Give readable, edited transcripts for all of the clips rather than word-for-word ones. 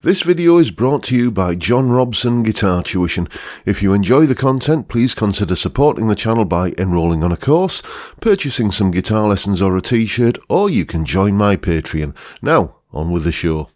This video is brought to you by John Robson Guitar Tuition. If you enjoy the content, please consider supporting the channel by enrolling on a course, purchasing some guitar lessons or a t-shirt, or you can join my Patreon. Now, on with the show.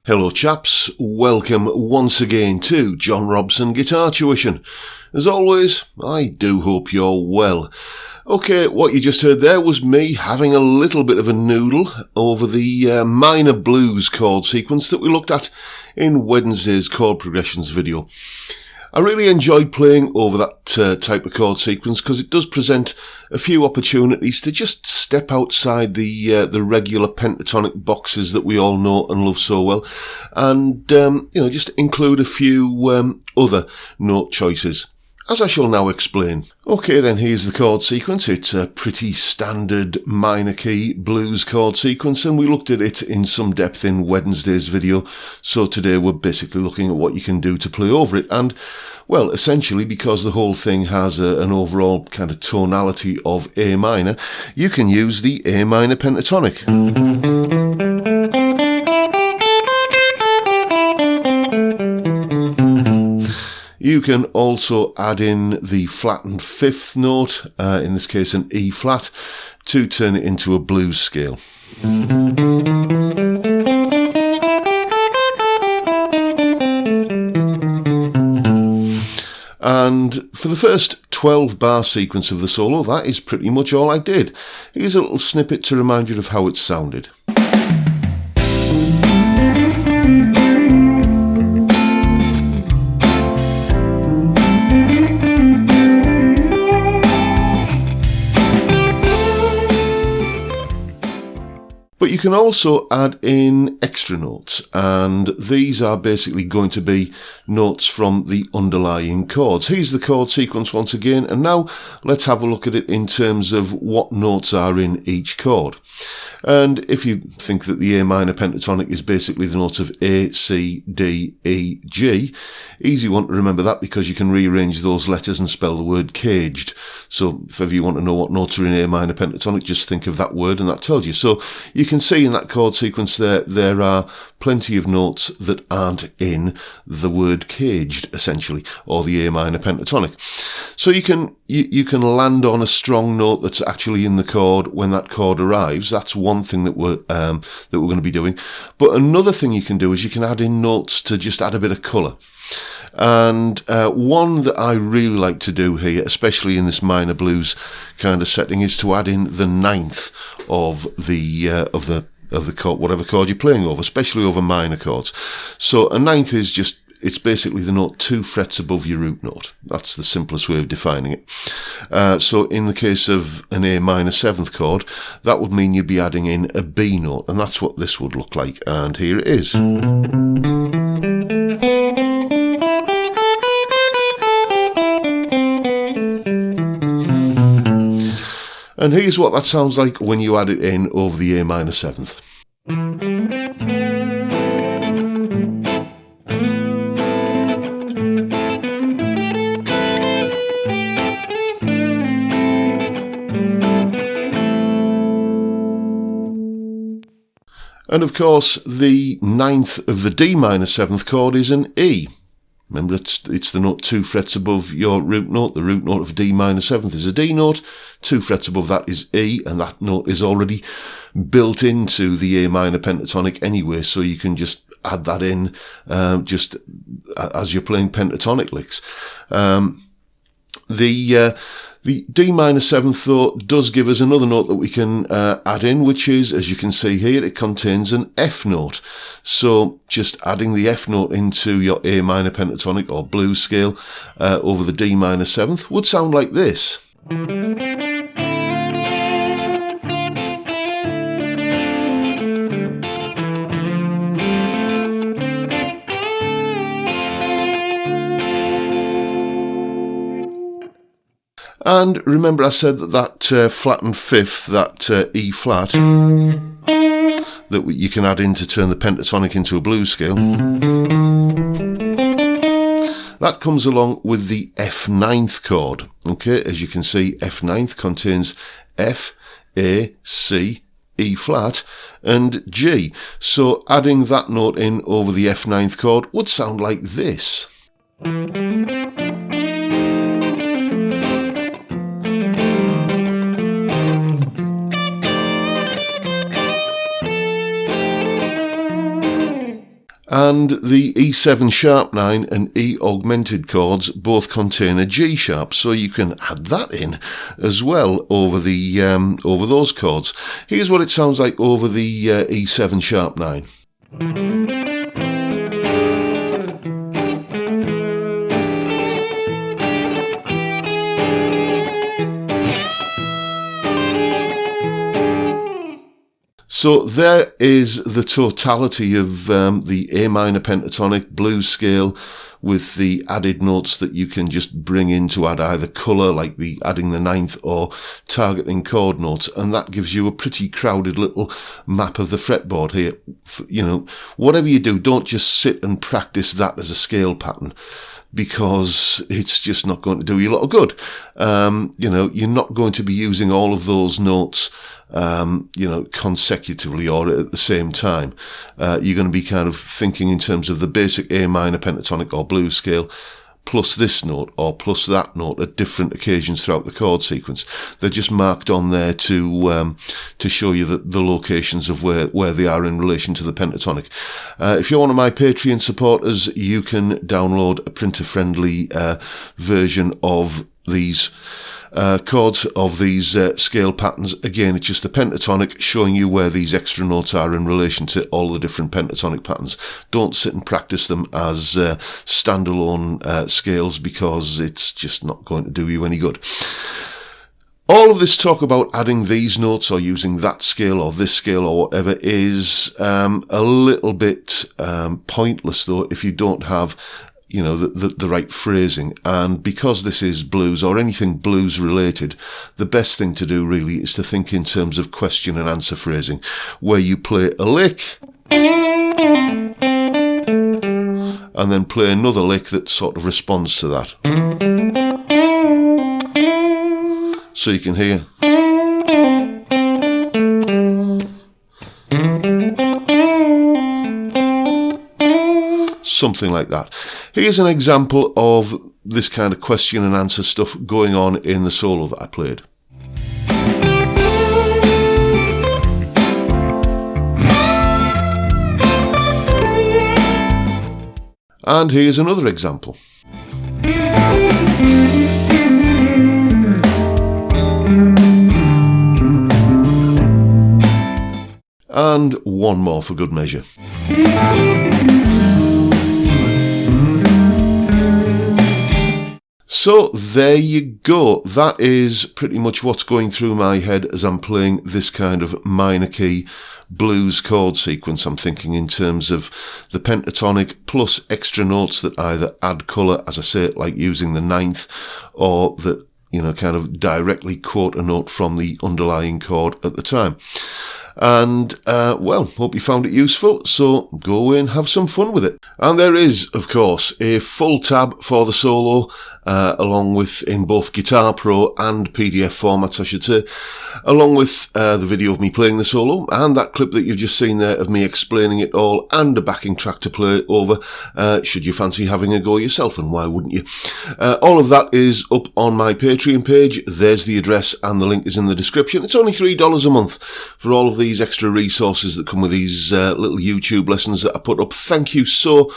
Hello chaps, welcome once again to John Robson Guitar Tuition. As always, I do hope you're well. Okay, what you just heard there was me having a little bit of a noodle over the minor blues chord sequence that we looked at in Wednesday's chord progressions video. I really enjoyed playing over that type of chord sequence because it does present a few opportunities to just step outside the regular pentatonic boxes that we all know and love so well, and just include a few other note choices, as I shall now explain. Okay then, here's the chord sequence. It's a pretty standard minor key blues chord sequence, and we looked at it in some depth in Wednesday's video, so today we're basically looking at what you can do to play over it. And well, essentially, because the whole thing has an overall kind of tonality of A minor, you can use the A minor pentatonic. You can also add in the flattened fifth note, in this case an E flat, to turn it into a blues scale. And for the first 12 bar sequence of the solo, that is pretty much all I did. Here's a little snippet to remind you of how it sounded. But you can also add in extra notes, and these are basically going to be notes from the underlying chords. Here's the chord sequence once again, and now let's have a look at it in terms of what notes are in each chord. And if you think that the A minor pentatonic is basically the notes of A, C, D, E, G, easy one to remember that because you can rearrange those letters and spell the word caged. So if ever you want to know what notes are in A minor pentatonic, just think of that word and that tells you. So you can can see in that chord sequence there are plenty of notes that aren't in the word caged, essentially, or the A minor pentatonic. So you can land on a strong note that's actually in the chord when that chord arrives. That's one thing that we're going to be doing. But another thing you can do is you can add in notes to just add a bit of colour. And one that I really like to do here, especially in this minor blues kind of setting, is to add in the ninth of the chord, whatever chord you're playing over, especially over minor chords. So a ninth is it's basically the note 2 frets above your root note. That's the simplest way of defining it. So in the case of an A minor 7th chord, that would mean you'd be adding in a B note, and that's what this would look like. And here it is. And here's what that sounds like when you add it in over the A minor 7th. And of course, the ninth of the D minor 7th chord is an E. Remember, it's the note 2 frets above your root note. The root note of D minor 7th is a D note. 2 frets above that is E, and that note is already built into the A minor pentatonic anyway, so you can just add that in just as you're playing pentatonic licks. The D minor 7th, though, does give us another note that we can add in, which is, as you can see here, it contains an F note. So just adding the F note into your A minor pentatonic or blues scale over the D minor 7th would sound like this. And remember I said that flattened fifth, that E flat, that you can add in to turn the pentatonic into a blues scale. That comes along with the F ninth chord. Okay, as you can see, F ninth contains F, A, C, E flat and G. So adding that note in over the F ninth chord would sound like this. And the E7 sharp 9 and E augmented chords both contain a G sharp, so you can add that in as well over over those chords. Here's what it sounds like over the E7 sharp 9. So there is the totality of the A minor pentatonic blues scale with the added notes that you can just bring in to add either colour, like adding the ninth, or targeting chord notes, and that gives you a pretty crowded little map of the fretboard here. You know, whatever you do, don't just sit and practice that as a scale pattern, because it's just not going to do you a lot of good. You know, you're not going to be using all of those notes you know, consecutively or at the same time. You're going to be kind of thinking in terms of the basic A minor pentatonic or blues scale plus this note or plus that note at different occasions throughout the chord sequence. They're just marked on there to show you the locations of where they are in relation to the pentatonic. If you're one of my Patreon supporters, you can download a printer-friendly version of these chords, of these scale patterns. Again, it's just the pentatonic showing you where these extra notes are in relation to all the different pentatonic patterns. Don't sit and practice them as standalone scales, because it's just not going to do you any good. All of this talk about adding these notes or using that scale or this scale or whatever is a little bit pointless, though, if you don't have, you know, the right phrasing. And because this is blues or anything blues related, the best thing to do really is to think in terms of question and answer phrasing, where you play a lick and then play another lick that sort of responds to that. So you can hear. something like that. Here's an example of this kind of question and answer stuff going on in the solo that I played. And here's another example. And one more for good measure. So there you go. That is pretty much what's going through my head as I'm playing this kind of minor key blues chord sequence. I'm thinking in terms of the pentatonic plus extra notes that either add colour, as I say, like using the ninth, or that, you know, kind of directly quote a note from the underlying chord at the time. And, well, hope you found it useful, so go away and have some fun with it. And there is, of course, a full tab for the solo, along with, in both Guitar Pro and PDF formats, I should say, along with the video of me playing the solo, and that clip that you've just seen there of me explaining it all, and a backing track to play over, should you fancy having a go yourself, and why wouldn't you? All of that is up on my Patreon page. There's the address, and the link is in the description. It's only $3 a month for all of these extra resources that come with these little YouTube lessons that I put up. Thank you so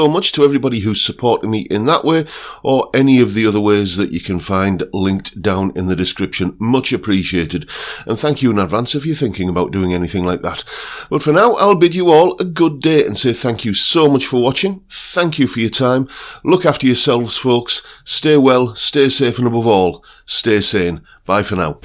much to everybody who's supporting me in that way, or any of the other ways that you can find linked down in the description. Much appreciated, and thank you in advance if you're thinking about doing anything like that. But for now, I'll bid you all a good day and say thank you so much for watching. Thank you for your time. Look after yourselves, folks. Stay well, stay safe, and above all, stay sane. Bye for now.